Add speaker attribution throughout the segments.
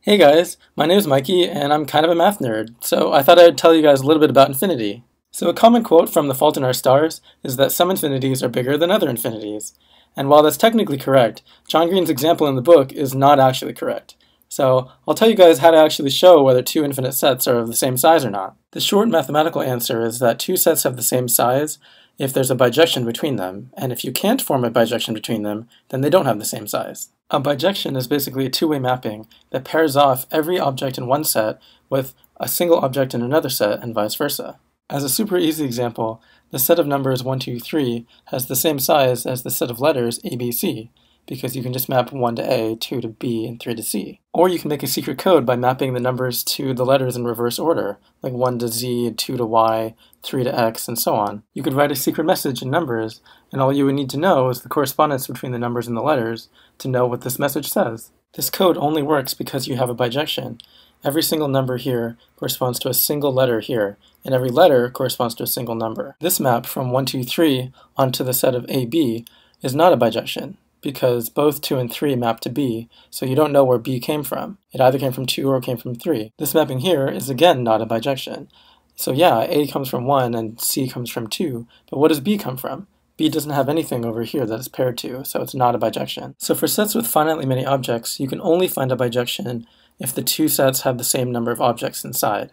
Speaker 1: Hey guys, my name is Mikey and I'm kind of a math nerd, so I thought I'd tell you guys a little bit about infinity. So a common quote from The Fault in Our Stars is that some infinities are bigger than other infinities. And while that's technically correct, John Green's example in the book is not actually correct. So I'll tell you guys how to actually show whether two infinite sets are of the same size or not. The short mathematical answer is that two sets have the same size if there's a bijection between them, and if you can't form a bijection between them, then they don't have the same size. A bijection is basically a two-way mapping that pairs off every object in one set with a single object in another set and vice versa. As a super easy example, the set of numbers 1, 2, 3 has the same size as the set of letters A, B, C, because you can just map 1 to A, 2 to B, and 3 to C. Or you can make a secret code by mapping the numbers to the letters in reverse order, like 1 to Z, 2 to Y, 3 to X, and so on. You could write a secret message in numbers, and all you would need to know is the correspondence between the numbers and the letters to know what this message says. This code only works because you have a bijection. Every single number here corresponds to a single letter here, and every letter corresponds to a single number. This map from 1, 2, 3 onto the set of AB is not a bijection, because both 2 and 3 map to B, so you don't know where B came from. It either came from 2 or came from 3. This mapping here is again not a bijection. So yeah, A comes from 1 and C comes from 2, but what does B come from? B doesn't have anything over here that is paired to, so it's not a bijection. So for sets with finitely many objects, you can only find a bijection if the two sets have the same number of objects inside.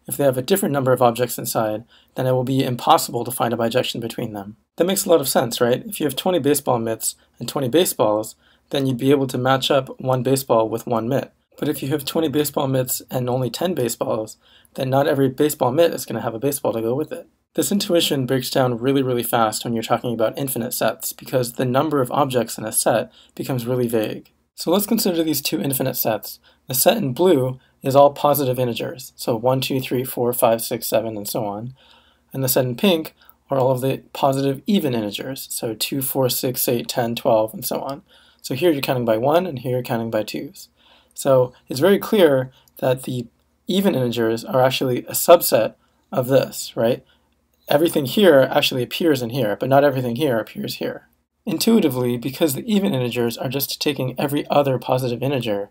Speaker 1: If they have a different number of objects inside, then it will be impossible to find a bijection between them. That makes a lot of sense, right? If you have 20 baseball mitts and 20 baseballs, then you'd be able to match up one baseball with one mitt. But if you have 20 baseball mitts and only 10 baseballs, then not every baseball mitt is going to have a baseball to go with it. This intuition breaks down really fast when you're talking about infinite sets, because the number of objects in a set becomes really vague. So let's consider these two infinite sets. The set in blue is all positive integers, so 1, 2, 3, 4, 5, 6, 7, and so on. And the set in pink are all of the positive even integers, so 2, 4, 6, 8, 10, 12, and so on. So here you're counting by 1, and here you're counting by 2s. So it's very clear that the even integers are actually a subset of this, right? Everything here actually appears in here, but not everything here appears here. Intuitively, because the even integers are just taking every other positive integer,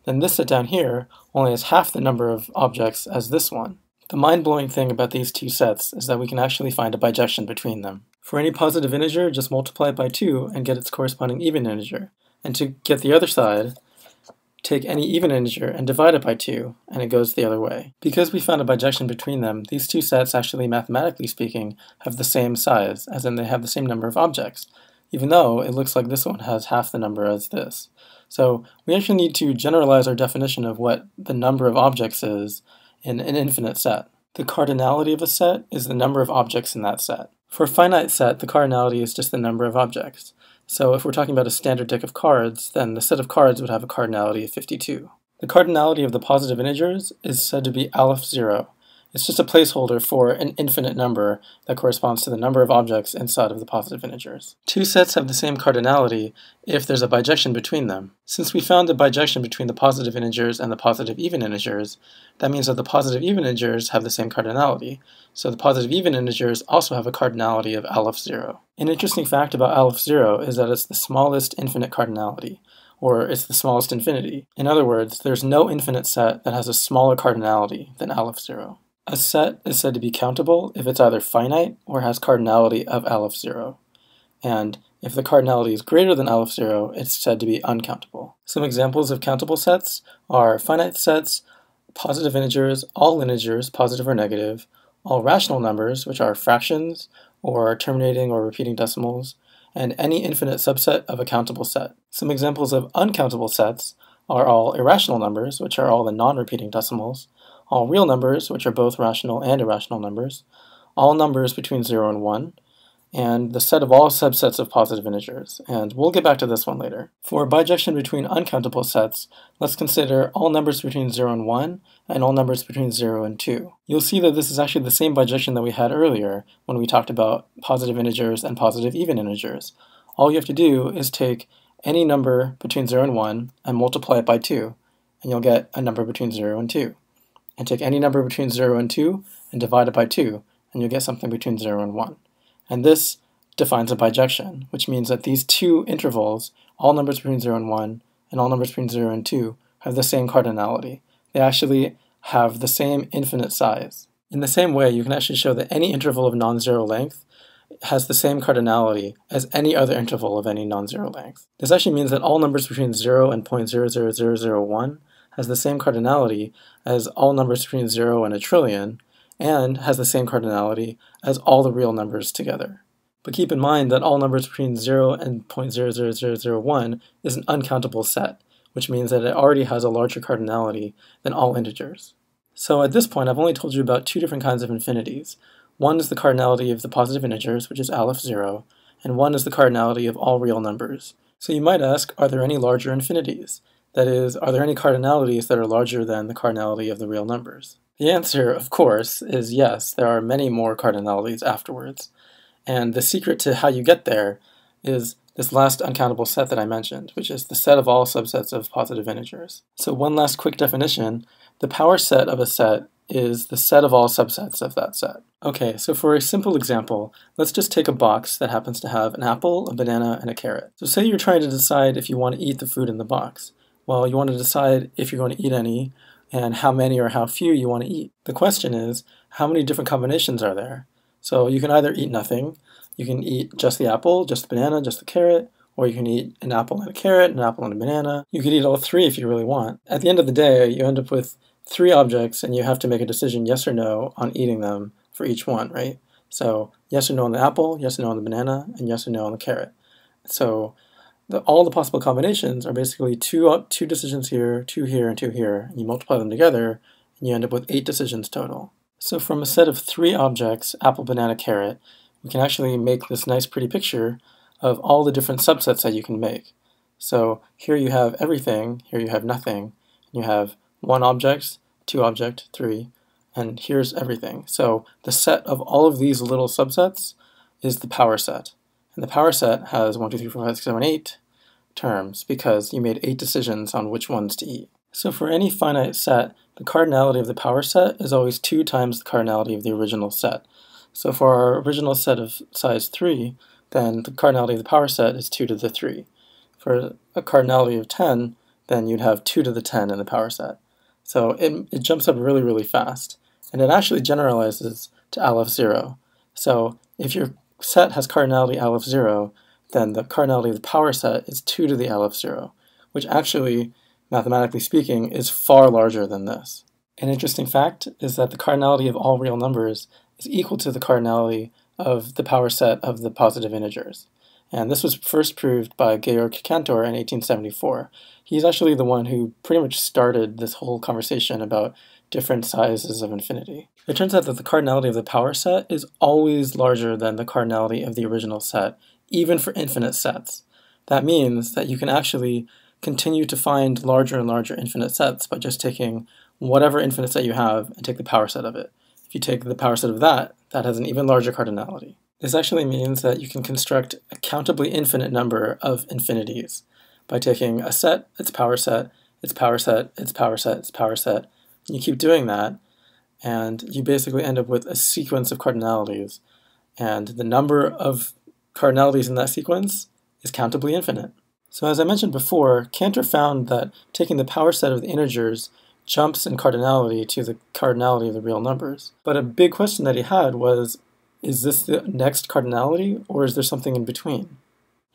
Speaker 1: then this set down here only has half the number of objects as this one. The mind-blowing thing about these two sets is that we can actually find a bijection between them. For any positive integer, just multiply it by 2 and get its corresponding even integer. And to get the other side, take any even integer and divide it by 2, and it goes the other way. Because we found a bijection between them, these two sets actually, mathematically speaking, have the same size, as in they have the same number of objects, even though it looks like this one has half the number as this. So we actually need to generalize our definition of what the number of objects is in an infinite set. The cardinality of a set is the number of objects in that set. For a finite set, the cardinality is just the number of objects. So if we're talking about a standard deck of cards, then the set of cards would have a cardinality of 52. The cardinality of the positive integers is said to be Aleph 0. It's just a placeholder for an infinite number that corresponds to the number of objects inside of the positive integers. Two sets have the same cardinality if there's a bijection between them. Since we found a bijection between the positive integers and the positive even integers, that means that the positive even integers have the same cardinality, so the positive even integers also have a cardinality of Aleph 0. An interesting fact about Aleph 0 is that it's the smallest infinite cardinality, or it's the smallest infinity. In other words, there's no infinite set that has a smaller cardinality than Aleph 0. A set is said to be countable if it's either finite or has cardinality of Aleph 0. And if the cardinality is greater than Aleph 0, it's said to be uncountable. Some examples of countable sets are finite sets, positive integers, all integers, positive or negative, all rational numbers, which are fractions, or terminating or repeating decimals, and any infinite subset of a countable set. Some examples of uncountable sets are all irrational numbers, which are all the non-repeating decimals, all real numbers, which are both rational and irrational numbers, all numbers between 0 and 1, and the set of all subsets of positive integers, and we'll get back to this one later. For a bijection between uncountable sets, let's consider all numbers between 0 and 1, and all numbers between 0 and 2. You'll see that this is actually the same bijection that we had earlier when we talked about positive integers and positive even integers. All you have to do is take any number between 0 and 1 and multiply it by 2, and you'll get a number between 0 and 2. And take any number between 0 and 2 and divide it by 2, and you'll get something between 0 and 1. And this defines a bijection, which means that these two intervals, all numbers between 0 and 1 and all numbers between 0 and 2, have the same cardinality. They actually have the same infinite size. In the same way, you can actually show that any interval of non-zero length has the same cardinality as any other interval of any non-zero length. This actually means that all numbers between 0 and 0.00001 has the same cardinality as all numbers between 0 and a trillion, and has the same cardinality as all the real numbers together. But keep in mind that all numbers between 0 and 0.00001 is an uncountable set, which means that it already has a larger cardinality than all integers. So at this point, I've only told you about two different kinds of infinities. One is the cardinality of the positive integers, which is Aleph 0, and one is the cardinality of all real numbers. So you might ask, are there any larger infinities? That is, are there any cardinalities that are larger than the cardinality of the real numbers? The answer, of course, is yes, there are many more cardinalities afterwards. And the secret to how you get there is this last uncountable set that I mentioned, which is the set of all subsets of positive integers. So one last quick definition, the power set of a set is the set of all subsets of that set. Okay, so for a simple example, let's just take a box that happens to have an apple, a banana, and a carrot. So say you're trying to decide if you want to eat the food in the box. Well, you want to decide if you're going to eat any, and how many or how few you want to eat. The question is, how many different combinations are there? So you can either eat nothing, you can eat just the apple, just the banana, just the carrot, or you can eat an apple and a carrot, an apple and a banana. You could eat all three if you really want. At the end of the day, you end up with three objects and you have to make a decision yes or no on eating them for each one, right? So yes or no on the apple, yes or no on the banana, and yes or no on the carrot. So all the possible combinations are basically two decisions here, two here, and two here. And you multiply them together and you end up with 8 decisions total. So from a set of 3 objects, apple, banana, carrot, we can actually make this nice pretty picture of all the different subsets that you can make. So here you have everything, here you have nothing, and you have 1 object, 2 object, 3, and here's everything. So the set of all of these little subsets is the power set. And the power set has 1, 2, 3, 4, 5, 6, 7, 8 terms because you made 8 decisions on which ones to eat. So for any finite set, the cardinality of the power set is always 2 times the cardinality of the original set. So for our original set of size 3, then the cardinality of the power set is 2 to the 3. For a cardinality of 10, then you'd have 2 to the 10 in the power set. So it jumps up really, really fast. And it actually generalizes to Aleph 0. So if your set has cardinality Aleph 0, then the cardinality of the power set is 2 to the Aleph 0, which actually, mathematically speaking, is far larger than this. An interesting fact is that the cardinality of all real numbers is equal to the cardinality of the power set of the positive integers. And this was first proved by Georg Cantor in 1874. He's actually the one who pretty much started this whole conversation about different sizes of infinity. It turns out that the cardinality of the power set is always larger than the cardinality of the original set, even for infinite sets. That means that you can actually continue to find larger and larger infinite sets by just taking whatever infinite set you have and take the power set of it. If you take the power set of that, that has an even larger cardinality. This actually means that you can construct a countably infinite number of infinities by taking a set, its power set, its power set, its power set, its power set, and you keep doing that, and you basically end up with a sequence of cardinalities, and the number of cardinalities in that sequence is countably infinite. So as I mentioned before, Cantor found that taking the power set of the integers jumps in cardinality to the cardinality of the real numbers. But a big question that he had was, is this the next cardinality, or is there something in between?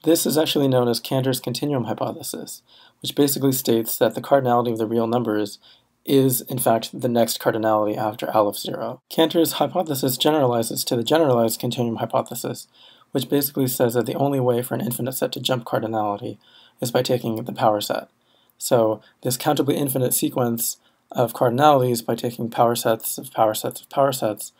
Speaker 1: This is actually known as Cantor's continuum hypothesis, which basically states that the cardinality of the real numbers is, in fact, the next cardinality after Aleph 0. Cantor's hypothesis generalizes to the generalized continuum hypothesis, which basically says that the only way for an infinite set to jump cardinality is by taking the power set. So this countably infinite sequence of cardinalities by taking power sets of power sets of power sets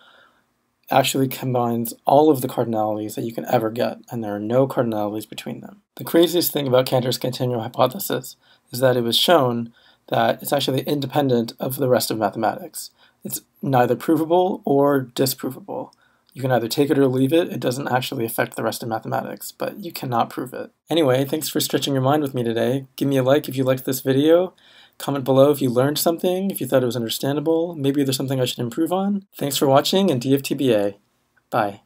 Speaker 1: actually combines all of the cardinalities that you can ever get, and there are no cardinalities between them. The craziest thing about Cantor's continuum hypothesis is that it was shown that it's actually independent of the rest of mathematics. It's neither provable or disprovable. You can either take it or leave it. It doesn't actually affect the rest of mathematics, but you cannot prove it. Anyway, thanks for stretching your mind with me today. Give me a like if you liked this video. Comment below if you learned something, if you thought it was understandable. Maybe there's something I should improve on. Thanks for watching, and DFTBA. Bye.